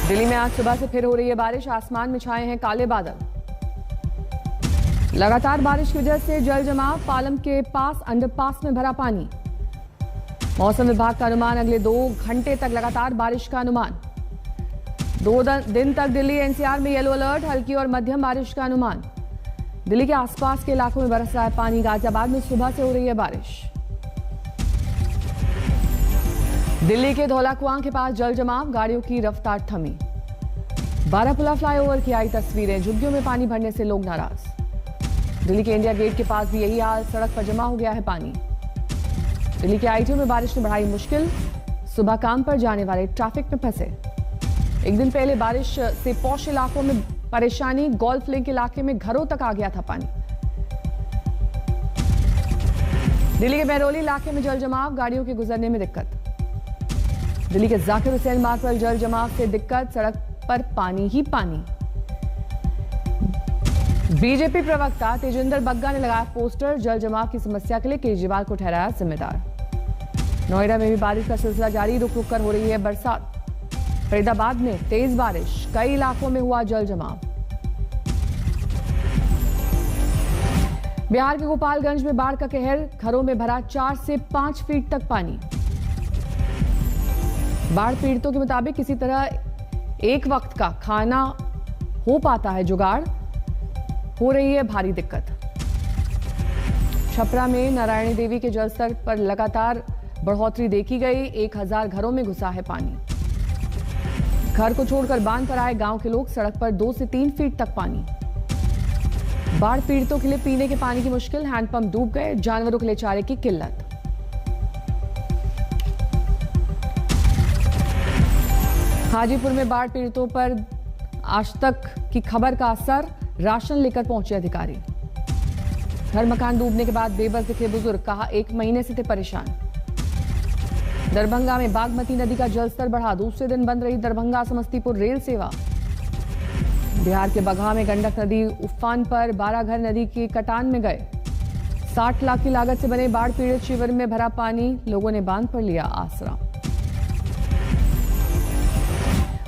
दिल्ली में आज सुबह से फिर हो रही है बारिश। आसमान में छाए हैं काले बादल। लगातार बारिश की वजह से जल जमाव। पालम के पास अंडरपास में भरा पानी। मौसम विभाग का अनुमान अगले 2 घंटे तक लगातार बारिश का अनुमान। 2 दिन तक दिल्ली एनसीआर में येलो अलर्ट। हल्की और मध्यम बारिश का अनुमान। दिल्ली के आसपास के इलाकों में बरस रहा है पानी। गाजियाबाद में सुबह से हो रही है बारिश। दिल्ली के धौला कुआं के पास जल जमाव। गाड़ियों की रफ्तार थमी। बारापुला फ्लाईओवर की आई तस्वीरें। झुग्गियों में पानी भरने से लोग नाराज। दिल्ली के इंडिया गेट के पास भी यही हाल। सड़क पर जमा हो गया है पानी। दिल्ली के आईटीओ में बारिश ने बढ़ाई मुश्किल। सुबह काम पर जाने वाले ट्रैफिक में फंसे। एक दिन पहले बारिश से पॉश इलाकों में परेशानी। गोल्फ लिंक इलाके में घरों तक आ गया था पानी। दिल्ली के महरौली इलाके में जल जमाव। गाड़ियों के गुजरने में दिक्कत। दिल्ली के जाकिर हुसैन मार्ग पर जल जमाव से दिक्कत। सड़क पर पानी ही पानी। बीजेपी प्रवक्ता तेजिंदर बग्गा ने लगाया पोस्टर। जल जमाव की समस्या के लिए केजरीवाल को ठहराया जिम्मेदार। नोएडा में भी बारिश का सिलसिला जारी। रुक रुक कर हो रही है बरसात। फरीदाबाद में तेज बारिश। कई इलाकों में हुआ जल जमाव। बिहार के गोपालगंज में बाढ़ का कहर। घरों में भरा 4 से 5 फीट तक पानी। बाढ़ पीड़ितों के मुताबिक किसी तरह एक वक्त का खाना हो पाता है जुगाड़। हो रही है भारी दिक्कत। छपरा में नारायणी देवी के जलस्तर पर लगातार बढ़ोतरी देखी गई। 1000 घरों में घुसा है पानी। घर को छोड़कर बांध पर आए गांव के लोग। सड़क पर 2 से 3 फीट तक पानी। बाढ़ पीड़ितों के लिए पीने के पानी की मुश्किल। हैंडपंप डूब गए। जानवरों के लिए चारे की किल्लत। हाजीपुर में बाढ़ पीड़ितों पर आज तक की खबर का असर। राशन लेकर पहुंचे अधिकारी। घर मकान डूबने के बाद बेबस दिखे बुजुर्ग। कहा 1 महीने से थे परेशान। दरभंगा में बागमती नदी का जलस्तर बढ़ा। दूसरे दिन बंद रही दरभंगा समस्तीपुर रेल सेवा। बिहार के बगहा में गंडक नदी उफान पर। 12 घर नदी के कटान में गए। 60 लाख की लागत से बने बाढ़ पीड़ित शिविर में भरा पानी। लोगों ने बांध पर लिया आसरा।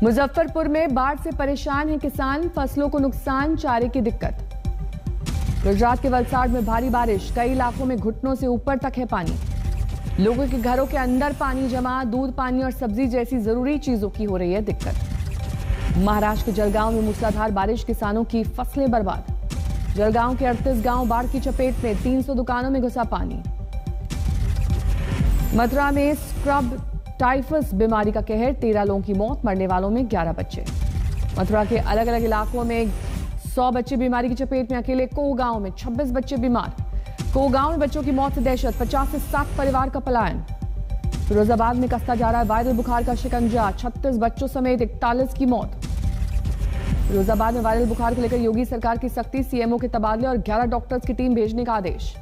मुजफ्फरपुर में बाढ़ से परेशान है किसान। फसलों को नुकसान। चारे की दिक्कत। गुजरात के वलसाड में भारी बारिश। कई इलाकों में घुटनों से ऊपर तक है पानी। लोगों के घरों के अंदर पानी जमा। दूध पानी और सब्जी जैसी जरूरी चीजों की हो रही है दिक्कत। महाराष्ट्र के जलगांव में मूसलाधार बारिश। किसानों की फसलें बर्बाद। जलगांव के 38 गांव बाढ़ की चपेट में। 300 दुकानों में घुसा पानी। मथुरा में स्क्रब टाइफस बीमारी का कहर। 13 लोगों की मौत। मरने वालों में 11 बच्चे। मथुरा के अलग अलग इलाकों में 100 बच्चे बीमारी की चपेट में। अकेले कोह गांव में 26 बच्चे बीमार। कोह गांव में बच्चों की मौत से दहशत। 50 से 60 परिवार का पलायन। फिरोजाबाद में कसता जा रहा है वायरल बुखार का शिकंजा। 36 बच्चों समेत 41 की मौत। फिरोजाबाद में वायरल बुखार को लेकर योगी सरकार की सख्ती। सीएमओ के तबादले और 11 डॉक्टर्स की टीम भेजने का आदेश।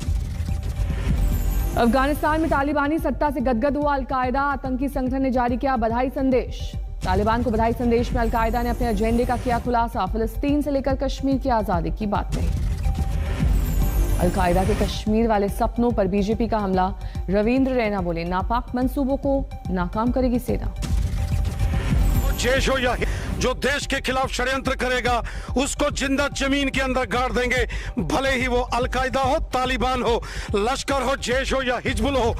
अफगानिस्तान में तालिबानी सत्ता से गदगद हुआ अलकायदा। आतंकी संगठन ने जारी किया बधाई संदेश। तालिबान को बधाई संदेश में अलकायदा ने अपने एजेंडे का किया खुलासा। फिलिस्तीन से लेकर कश्मीर की आजादी की बात कही। अलकायदा के कश्मीर वाले सपनों पर बीजेपी का हमला। रविंद्र रैना बोले नापाक मंसूबों को नाकाम करेगी सेना। जैश हो या जो देश के खिलाफ षड्यंत्र करेगा उसको जिंदा जमीन के अंदर गाड़ देंगे। भले ही वो अलकायदा हो, तालिबान हो, लश्कर हो, जैश हो या हिजबुल हो।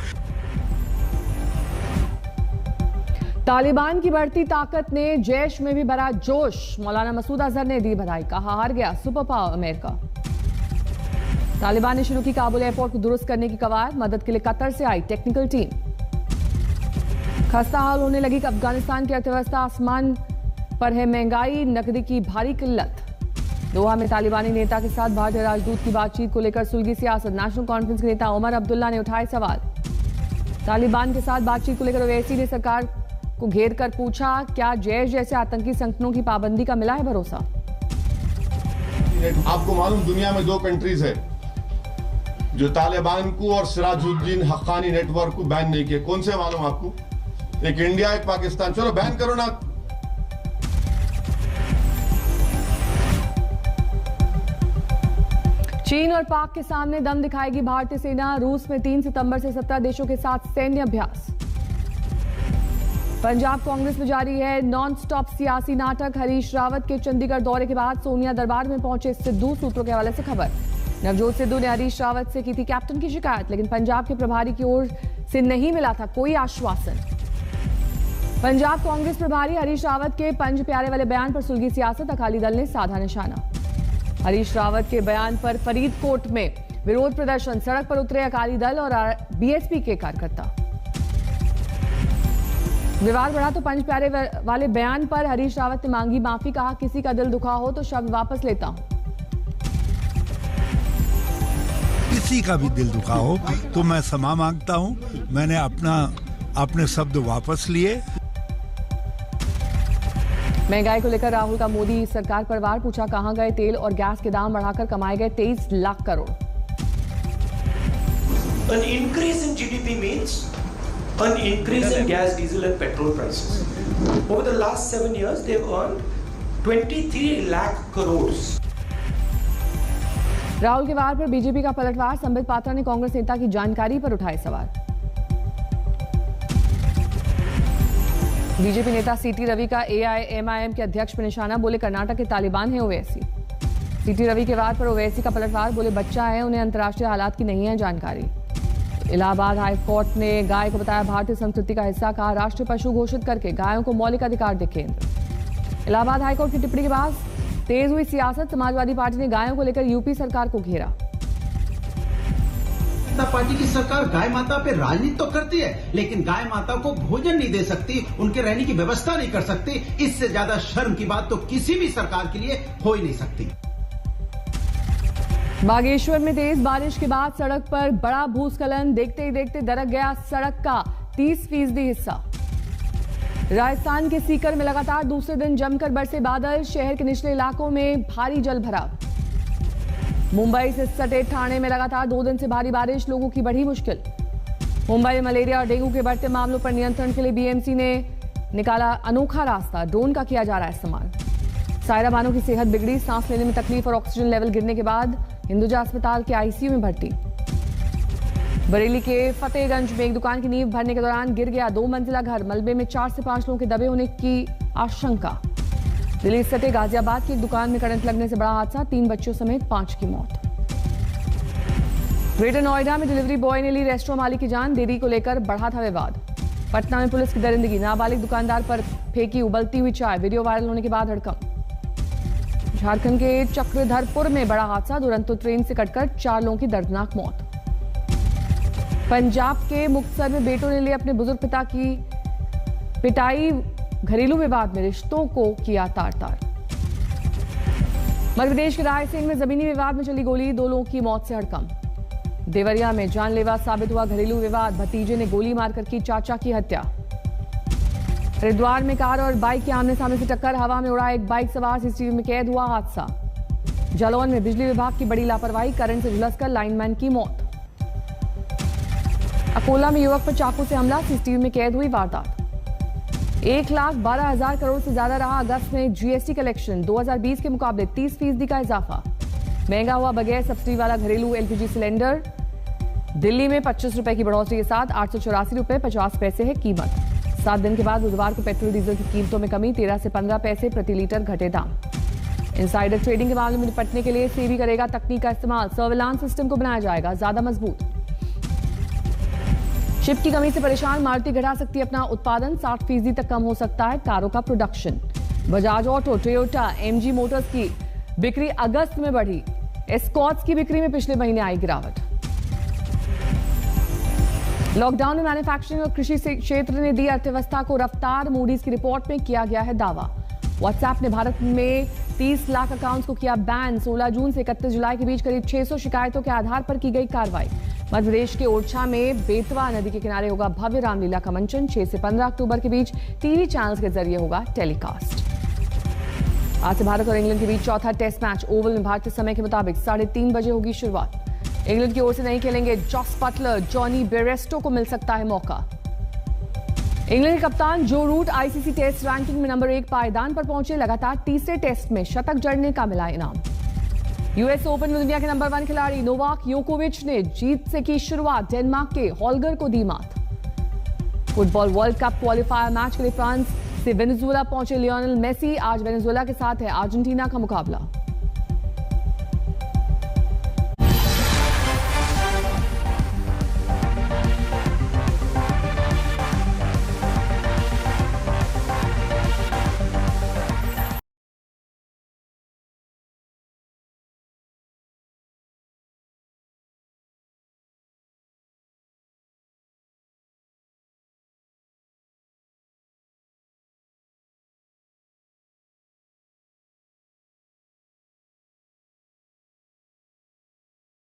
तालिबान की बढ़ती ताकत ने जैश में भी भरा जोश। मौलाना मसूद अजहर ने दी बधाई। कहा हार गया सुपर पावर अमेरिका। तालिबान ने शुरू की काबुल एयरपोर्ट को दुरुस्त करने की कवायद। मदद के लिए कतर से आई टेक्निकल टीम। खस्ता हाल होने लगी अफगानिस्तान की अर्थव्यवस्था। आसमान पर है महंगाई। नकदी की भारी किल्लत। दोहा में तालिबानी नेता के साथ भारतीय राजदूत की बातचीत को लेकर सुलगी सियासत। नेशनल कॉन्फ्रेंस के नेता उमर अब्दुल्ला ने उठाए सवाल। तालिबान के साथ बातचीत को लेकर ओवैसी ने सरकार को घेर कर पूछा क्या जैश जैसे आतंकी संगठनों की पाबंदी का मिला है भरोसा। आपको मालूम दुनिया में 2 कंट्रीज है जो तालिबान को और सिराजुद्दीन हक्कानी नेटवर्क को बैन नहीं किए। कौन से मालूम आपको? एक इंडिया, एक पाकिस्तान। चलो बैन करो ना। चीन और पाक के सामने दम दिखाएगी भारतीय सेना। रूस में 3 सितंबर से 17 देशों के साथ सैन्य अभ्यास। पंजाब कांग्रेस में जारी है नॉन स्टॉप सियासी नाटक। हरीश रावत के चंडीगढ़ दौरे के बाद सोनिया दरबार में पहुंचे सिद्धू। सूत्रों के हवाले से खबर। नवजोत सिद्धू ने हरीश रावत से की थी कैप्टन की शिकायत, लेकिन पंजाब के प्रभारी की ओर से नहीं मिला था कोई आश्वासन। पंजाब कांग्रेस प्रभारी हरीश रावत के पंज प्यारे वाले बयान पर सुलगी सियासत। अकाली दल ने साधा निशाना। हरीश रावत के बयान पर फरीदकोट में विरोध प्रदर्शन। सड़क पर उतरे अकाली दल और बीएसपी के कार्यकर्ता। विवाद बढ़ा तो पंज प्यारे वाले बयान पर हरीश रावत ने मांगी माफी। कहा किसी का दिल दुखा हो तो शब्द वापस लेता हूं। किसी का भी दिल दुखा हो तो मैं क्षमा मांगता हूं। मैंने अपने शब्द वापस लिए। महंगाई को लेकर राहुल का मोदी सरकार पर वार। पूछा कहां गए तेल और गैस के दाम बढ़ाकर कमाए गए 23 lakh crore. An increase in GDP means an increase in gas, diesel and petrol prices. Over the last 7 years, they've earned 23 lakh crores. Rahul के वार पर बीजेपी का पलटवार। संबित पात्रा ने कांग्रेस नेता की जानकारी पर उठाए सवाल। बीजेपी नेता सीटी रवि का एआईएमआईएम के अध्यक्ष पर निशाना। बोले कर्नाटक के तालिबान है ओवैसी। सीटी रवि के वार पर ओवैसी का पलटवार। बोले बच्चा है, उन्हें अंतर्राष्ट्रीय हालात की नहीं है जानकारी। इलाहाबाद हाई कोर्ट ने गाय को बताया भारतीय संस्कृति का हिस्सा। कहा राष्ट्रीय पशु घोषित करके गायों को मौलिक अधिकार दे केंद्र। इलाहाबाद हाईकोर्ट की टिप्पणी के बाद तेज हुई सियासत। समाजवादी पार्टी ने गायों को लेकर यूपी सरकार को घेरा। जनता पार्टी की सरकार गाय माता पे राजनीति तो करती है, लेकिन गाय माता को भोजन नहीं दे सकती, उनके रहने की व्यवस्था नहीं कर सकती। इससे ज्यादा शर्म की बात तो किसी भी सरकार के लिए हो ही नहीं सकती। बागेश्वर में तेज बारिश के बाद सड़क पर बड़ा भूस्खलन। देखते ही देखते दरक गया सड़क का 30% हिस्सा। राजस्थान के सीकर में लगातार दूसरे दिन जमकर बरसे बादल। शहर के निचले इलाकों में भारी जल भराव। मुंबई से सटे ठाणे में लगातार 2 दिन से भारी बारिश। लोगों की बढ़ी मुश्किल। मुंबई में मलेरिया और डेंगू के बढ़ते मामलों पर नियंत्रण के लिए बीएमसी ने निकाला अनोखा रास्ता। ड्रोन का किया जा रहा है इस्तेमाल। सायरा बानो की सेहत बिगड़ी। सांस लेने में तकलीफ और ऑक्सीजन लेवल गिरने के बाद हिंदुजा अस्पताल के आईसीयू में भर्ती। बरेली के फतेहगंज में एक दुकान की नींव भरने के दौरान गिर गया 2 मंजिला घर। मलबे में 4 से 5 लोगों के दबे होने की आशंका। दिल्ली सटे गाजियाबाद की एक दुकान में करंट लगने से बड़ा हादसा। 3 बच्चों समेत 5 की मौत। ग्रेटर नोएडा में डिलीवरी बॉय ने ली रेस्टोरेंट मालिक की जान। देरी को लेकर बढ़ा था विवाद। पटना में पुलिस की दरिंदगी। नाबालिग दुकानदार पर फेंकी उबलती हुई चाय। वीडियो वायरल होने के बाद हड़कंप। झारखंड के चक्रधरपुर में बड़ा हादसा। दुरंतो ट्रेन से कटकर 4 लोगों की दर्दनाक मौत। पंजाब के मुक्तसर में बेटों ने लिए अपने बुजुर्ग पिता की पिटाई। घरेलू विवाद में रिश्तों को किया तार-तार। मध्य प्रदेश के रायसेन में जमीनी विवाद में चली गोली। 2 लोगों की मौत से हड़कंप। देवरिया में जानलेवा साबित हुआ घरेलू विवाद। भतीजे ने गोली मारकर की चाचा की हत्या। हरिद्वार में कार और बाइक के आमने सामने से टक्कर। हवा में उड़ा एक बाइक सवार। सीसीटीवी में कैद हुआ हादसा। जालौन में बिजली विभाग की बड़ी लापरवाही। करंट से झुलसकर लाइनमैन की मौत। अकोला में युवक पर चाकू से हमला। सीसीटीवी में कैद हुई वारदात। 1,12,000 करोड़ से ज्यादा रहा अगस्त में जीएसटी कलेक्शन। 2020 के मुकाबले 30% का इजाफा। महंगा हुआ बगैर सब्सिडी वाला घरेलू एलपीजी सिलेंडर। दिल्ली में 25 रुपए की बढ़ोतरी के साथ 884 रुपए 50 पैसे है कीमत। 7 दिन के बाद बुधवार को पेट्रोल डीजल की कीमतों में कमी। 13 से 15 पैसे प्रति लीटर घटे दाम। इनसाइडर ट्रेडिंग के मामले में निपटने के लिए सेबी करेगा तकनीक का इस्तेमाल। सर्विलांस सिस्टम को बनाया जाएगा ज्यादा मजबूत। चिप की कमी से परेशान मारुति घटा सकती है अपना उत्पादन। 60% तक कम हो सकता है कारों का production. Bajaj auto, Toyota, MG Motors की बिक्री अगस्त में बढ़ी। एस्कॉर्ट्स की बिक्री में पिछले महीने आई गिरावट। लॉकडाउन में मैन्युफैक्चरिंग और कृषि क्षेत्र ने दी अर्थव्यवस्था को रफ्तार। मूडीज की रिपोर्ट में किया गया है दावा। व्हाट्सएप ने भारत में 30 लाख अकाउंट्स को किया बैन। 16 जून से 31 जुलाई के बीच करीब 600 शिकायतों के आधार पर की गई कार्रवाई। मध्य प्रदेश के ओरछा में बेतवा नदी के किनारे होगा भव्य रामलीला का मंचन। 6 से 15 अक्टूबर के बीच टीवी चैनल्स के जरिए होगा टेलीकास्ट। आज से भारत और इंग्लैंड के बीच चौथा टेस्ट मैच ओवल में भारतीय समय के मुताबिक 3:30 बजे होगी शुरुआत। इंग्लैंड की ओर से नहीं खेलेंगे जॉस बटलर। जॉनी बेरेस्टो को मिल सकता है मौका। इंग्लैंड के कप्तान जो रूट आईसीसी टेस्ट रैंकिंग में नंबर 1 पायदान पर पहुंचे। लगातार तीसरे टेस्ट में शतक जड़ने का मिला इनाम। यूएस ओपन में दुनिया के नंबर 1 खिलाड़ी नोवाक योकोविच ने जीत से की शुरुआत। डेनमार्क के हॉलगर को दी मात। Football world cup qualifier match के लिए फ्रांस से वेनेजुएला पहुंचे लियोनेल मेसी। आज वेनेजुएला के साथ है अर्जेंटीना का मुकाबला।